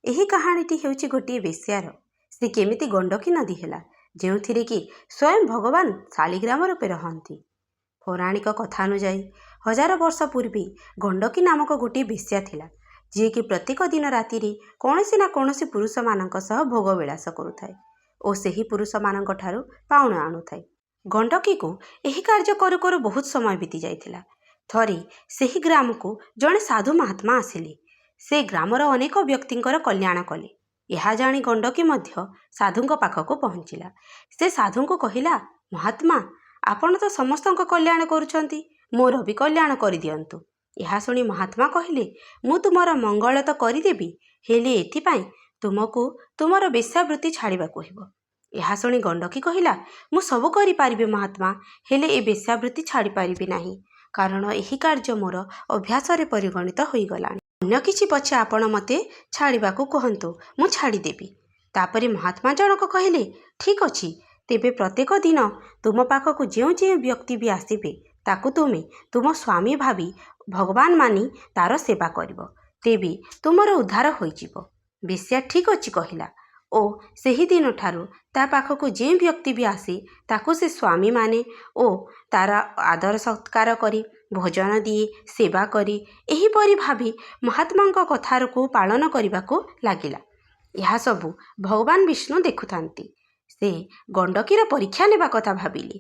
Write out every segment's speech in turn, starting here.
ଏହି କାହାଣୀଟି ହେଉଛି ଗୋଟିଏ ବେଶ୍ୟାର। ସେ କେମିତି ଗଣ୍ଡକୀ ନଦୀ ହେଲା, ଯେଉଁଥିରେ କି ସ୍ୱୟଂ ଭଗବାନ ଶାଳିଗ୍ରାମ ରୂପେ ରହନ୍ତି। ପୌରାଣିକ କଥା ଅନୁଯାୟୀ 1000 ବର୍ଷ ପୂର୍ବେ ଗଣ୍ଡକୀ ନାମକ ଗୋଟିଏ ବେଶ୍ୟା ଥିଲା, ଯିଏକି ପ୍ରତ୍ୟେକ ଦିନ ରାତିରେ କୌଣସି ନା କୌଣସି ପୁରୁଷମାନଙ୍କ ସହ ଭୋଗ ବିଳାସ କରୁଥାଏ ଓ ସେହି ପୁରୁଷମାନଙ୍କ ଠାରୁ ପାଉଣା ଆଣୁଥାଏ। ଗଣ୍ଡକୀକୁ ଏହି କାର୍ଯ୍ୟ କରୁ କରୁ ବହୁତ ସମୟ ବିତି ଯାଇଥିଲା। ଥରେ ସେହି ଗ୍ରାମକୁ ଜଣେ ସାଧୁ ମହାତ୍ମା ଆସିଲେ। ସେ ଗ୍ରାମର ଅନେକ ବ୍ୟକ୍ତିଙ୍କର କଲ୍ୟାଣ କଲେ। ଏହା ଜାଣି ଗଣ୍ଡକୀ ମଧ୍ୟ ସାଧୁଙ୍କ ପାଖକୁ ପହଞ୍ଚିଲା। ସେ ସାଧୁଙ୍କୁ କହିଲା, ମହାତ୍ମା, ଆପଣ ତ ସମସ୍ତଙ୍କ କଲ୍ୟାଣ କରୁଛନ୍ତି, ମୋର ବି କଲ୍ୟାଣ କରିଦିଅନ୍ତୁ। ଏହା ଶୁଣି ମହାତ୍ମା କହିଲେ, ମୁଁ ତୁମର ମଙ୍ଗଳ ତ କରିଦେବି, ହେଲେ ଏଥିପାଇଁ ତୁମକୁ ତୁମର ବେଶ୍ୟାବୃତ୍ତି ଛାଡ଼ିବାକୁ ହେବ। ଏହା ଶୁଣି ଗଣ୍ଡକୀ କହିଲା, ମୁଁ ସବୁ କରିପାରିବି ମହାତ୍ମା, ହେଲେ ଏ ବେଶ୍ୟାବୃତ୍ତି ଛାଡ଼ିପାରିବି ନାହିଁ, କାରଣ ଏହି କାର୍ଯ୍ୟ ମୋର ଅଭ୍ୟାସରେ ପରିଗଣିତ ହୋଇଗଲାଣି। ଅନ୍ୟ କିଛି ପଛେ ଆପଣ ମୋତେ ଛାଡ଼ିବାକୁ କୁହନ୍ତୁ, ମୁଁ ଛାଡ଼ିଦେବି। ତାପରେ ମହାତ୍ମା ଜଣକ କହିଲେ, ଠିକ୍ ଅଛି, ତେବେ ପ୍ରତ୍ୟେକ ଦିନ ତୁମ ପାଖକୁ ଯେଉଁ ଯେଉଁ ବ୍ୟକ୍ତି ବି ଆସିବେ, ତାକୁ ତୁମେ ତୁମ ସ୍ୱାମୀ ଭାବି ଭଗବାନ ମାନି ତାର ସେବା କରିବ, ତେବେ ତୁମର ଉଦ୍ଧାର ହୋଇଯିବ। ବେଶ୍ୟା ଠିକ୍ ଅଛି କହିଲା ଓ ସେହିଦିନ ଠାରୁ ତା ପାଖକୁ ଯେଉଁ ବ୍ୟକ୍ତି ବି ଆସେ, ତାକୁ ସେ ସ୍ୱାମୀ ମାନେ ଓ ତାର ଆଦର ସତ୍କାର କରି ଭୋଜନ ଦିଏ, ସେବା କରି ଏହିପରି ଭାବି ମହାତ୍ମାଙ୍କ କଥାକୁ ପାଳନ କରିବାକୁ ଲାଗିଲା। ଏହା ସବୁ ଭଗବାନ ବିଷ୍ଣୁ ଦେଖୁଥାନ୍ତି। ସେ ଗଣ୍ଡକୀର ପରୀକ୍ଷା ନେବା କଥା ଭାବିଲେ।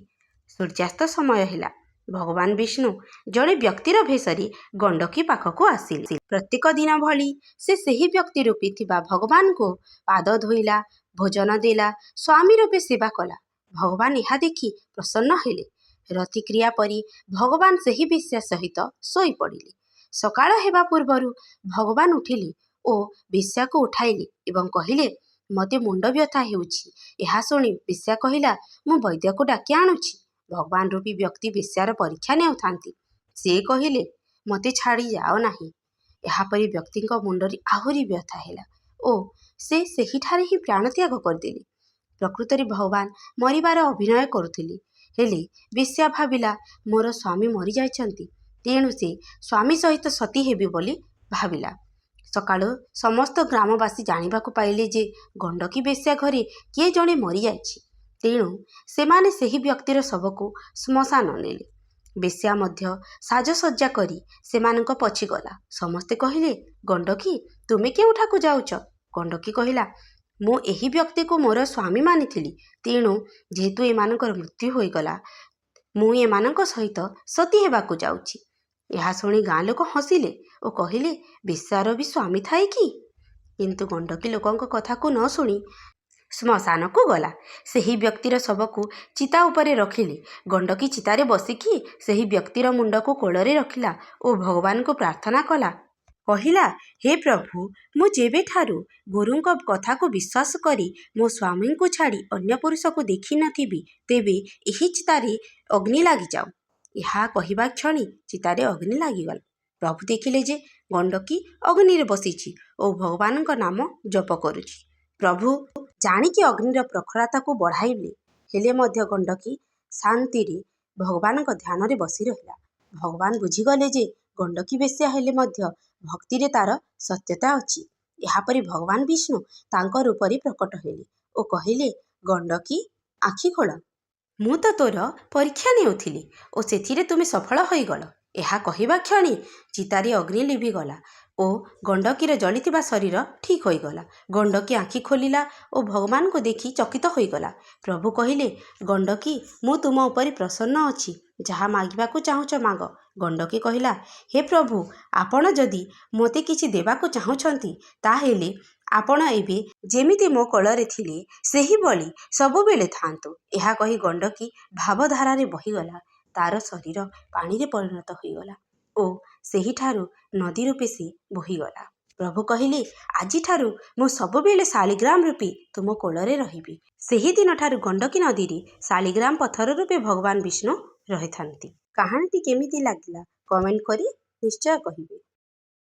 ସୂର୍ଯ୍ୟାସ୍ତ ସମୟ ହେଲା। ଭଗବାନ ବିଷ୍ଣୁ ଜଣେ ବ୍ୟକ୍ତିର ବେଶରେ ଗଣ୍ଡକୀ ପାଖକୁ ଆସିଲେ। ପ୍ରତ୍ୟେକ ଦିନ ଭଳି ସେ ସେହି ବ୍ୟକ୍ତି ରୂପେ ଥିବା ଭଗବାନଙ୍କୁ ପାଦ ଧୋଇଲା, ଭୋଜନ ଦେଲା, ସ୍ୱାମୀ ରୂପେ ସେବା କଲା। ଭଗବାନ ଏହା ଦେଖି ପ୍ରସନ୍ନ ହେଲେ। ରତିକ୍ରିୟା ପରି ଭଗବାନ ସେହି ବେଶ୍ୟା ସହିତ ଶୋଇପଡ଼ିଲେ। ସକାଳ ହେବା ପୂର୍ବରୁ ଭଗବାନ ଉଠିଲେ ଓ ବେଶ୍ୟାକୁ ଉଠାଇଲେ ଏବଂ କହିଲେ, ମୋତେ ମୁଣ୍ଡ ବ୍ୟଥା ହେଉଛି। ଏହା ଶୁଣି ବେଶ୍ୟା କହିଲା, ମୁଁ ବୈଦ୍ୟକୁ ଡାକି ଆଣୁଛି। ଭଗବାନ ରୂପୀ ବ୍ୟକ୍ତି ବେଶ୍ୟାର ପରୀକ୍ଷା ନେଉଥାନ୍ତି। ସେ କହିଲେ, ମୋତେ ଛାଡ଼ି ଯାଅ ନାହିଁ। ଏହାପରେ ବ୍ୟକ୍ତିଙ୍କ ମୁଣ୍ଡରେ ଆହୁରି ବ୍ୟଥା ହେଲା ଓ ସେ ସେହିଠାରେ ହିଁ ପ୍ରାଣତ୍ୟାଗ କରିଦେଲେ। ପ୍ରକୃତରେ ଭଗବାନ ମରିବାର ଅଭିନୟ କରୁଥିଲେ, ହେଲେ ବେଶ୍ୟା ଭାବିଲା, ମୋର ସ୍ୱାମୀ ମରିଯାଇଛନ୍ତି, ତେଣୁ ସେ ସ୍ୱାମୀ ସହିତ ସତୀ ହେବି ବୋଲି ଭାବିଲା। ସକାଳୁ ସମସ୍ତ ଗ୍ରାମବାସୀ ଜାଣିବାକୁ ପାଇଲେ ଯେ ଗଣ୍ଡକୀ ବେଶ୍ୟା ଘରେ କିଏ ଜଣେ ମରିଯାଇଛି। ତେଣୁ ସେମାନେ ସେହି ବ୍ୟକ୍ତିର ଶବକୁ ଶ୍ମଶାନ ନେଲେ। ବେଶ୍ୟା ମଧ୍ୟ ସାଜସଜ୍ଜା କରି ସେମାନଙ୍କ ପଛେ ଗଲା। ସମସ୍ତେ କହିଲେ, ଗଣ୍ଡକୀ, ତୁମେ କେଉଁଠାକୁ ଯାଉଛ? ଗଣ୍ଡକୀ କହିଲା, ମୁଁ ଏହି ବ୍ୟକ୍ତିକୁ ମୋର ସ୍ୱାମୀ ମାନିଥିଲି, ତେଣୁ ଯେହେତୁ ଏମାନଙ୍କର ମୃତ୍ୟୁ ହୋଇଗଲା, ମୁଁ ଏମାନଙ୍କ ସହିତ ସତୀ ହେବାକୁ ଯାଉଛି। ଏହା ଶୁଣି ଗାଁ ଲୋକ ହସିଲେ ଓ କହିଲେ, ବେଶ୍ୟାର ବି ସ୍ୱାମୀ ଥାଏ କି? କିନ୍ତୁ ଗଣ୍ଡକୀ ଲୋକଙ୍କ କଥାକୁ ନ ଶୁଣି ଶ୍ମଶାନକୁ ଗଲା। ସେହି ବ୍ୟକ୍ତିର ଶବକୁ ଚିତା ଉପରେ ରଖିଲେ। ଗଣ୍ଡକୀ ଚିତାରେ ବସିକି ସେହି ବ୍ୟକ୍ତିର ମୁଣ୍ଡକୁ କୋଳରେ ରଖିଲା ଓ ଭଗବାନଙ୍କୁ ପ୍ରାର୍ଥନା କଲା। କହିଲା, ହେ ପ୍ରଭୁ, ମୁଁ ଯେବେଠାରୁ ଗୁରୁଙ୍କ କଥାକୁ ବିଶ୍ୱାସ କରି ମୋ ସ୍ୱାମୀଙ୍କୁ ଛାଡ଼ି ଅନ୍ୟ ପୁରୁଷକୁ ଦେଖିନଥିବି, ତେବେ ଏହି ଚିତାରେ ଅଗ୍ନି ଲାଗିଯାଉ। ଏହା କହିବା କ୍ଷଣି ଚିତାରେ ଅଗ୍ନି ଲାଗିଗଲା। ପ୍ରଭୁ ଦେଖିଲେ ଯେ ଗଣ୍ଡକୀ ଅଗ୍ନିରେ ବସିଛି ଓ ଭଗବାନଙ୍କ ନାମ ଜପ କରୁଛି। ପ୍ରଭୁ ଜାଣିକି ଅଗ୍ନିର ପ୍ରଖରତାକୁ ବଢ଼ାଇଲେ, ହେଲେ ମଧ୍ୟ ଗଣ୍ଡକୀ ଶାନ୍ତିରେ ଭଗବାନଙ୍କ ଧ୍ୟାନରେ ବସି ରହିଲା। ଭଗବାନ ବୁଝିଗଲେ ଯେ ଗଣ୍ଡକୀ ବେଶ୍ୟା ହେଲେ ମଧ୍ୟ ଭକ୍ତିରେ ତାର ସତ୍ୟତା ଅଛି। ଏହାପରେ ଭଗବାନ ବିଷ୍ଣୁ ତାଙ୍କ ରୂପରେ ପ୍ରକଟ ହେଲେ ଓ କହିଲେ, ଗଣ୍ଡକୀ, ଆଖି ଖୋଲ। ମୁଁ ତ ତୋର ପରୀକ୍ଷା ନେଉଥିଲି ଓ ସେଥିରେ ତୁମେ ସଫଳ ହୋଇଗଲ। ଏହା କହିବା କ୍ଷଣି ଚିତାରେ ଅଗ୍ନି ଲିଭିଗଲା ଓ ଗଣ୍ଡକୀର ଜଳିଥିବା ଶରୀର ଠିକ୍ ହୋଇଗଲା। ଗଣ୍ଡକୀ ଆଖି ଖୋଲିଲା ଓ ଭଗବାନଙ୍କୁ ଦେଖି ଚକିତ ହୋଇଗଲା। ପ୍ରଭୁ କହିଲେ, ଗଣ୍ଡକୀ, ମୁଁ ତୁମ ଉପରେ ପ୍ରସନ୍ନ ଅଛି, ଯାହା ମାଗିବାକୁ ଚାହୁଁଛ ମାଗ। ଗଣ୍ଡକୀ କହିଲା, ହେ ପ୍ରଭୁ, ଆପଣ ଯଦି ମୋତେ କିଛି ଦେବାକୁ ଚାହୁଁଛନ୍ତି, ତାହେଲେ ଆପଣ ଏବେ ଯେମିତି ମୋ କୋଳରେ ଥିଲେ ସେହିଭଳି ସବୁବେଳେ ଥାଆନ୍ତୁ। ଏହା କହି ଗଣ୍ଡକୀ ଭାବଧାରାରେ ବହିଗଲା। ତାର ଶରୀର ପାଣିରେ ପରିଣତ ହୋଇଗଲା ଓ ସେହିଠାରୁ ନଦୀ ରୂପେ ସେ ବୋହିଗଲା। ପ୍ରଭୁ କହିଲେ, ଆଜିଠାରୁ ମୁଁ ସବୁବେଳେ ଶାଳିଗ୍ରାମ ରୂପେ ତୁମ କୋଳରେ ରହିବି। ସେହିଦିନଠାରୁ ଗଣ୍ଡକୀ ନଦୀରେ ଶାଳିଗ୍ରାମ ପଥର ରୂପେ ଭଗବାନ ବିଷ୍ଣୁ ରହିଥାନ୍ତି। କାହାଣୀଟି କେମିତି ଲାଗିଲା କମେଣ୍ଟ କରି ନିଶ୍ଚୟ କହିବେ।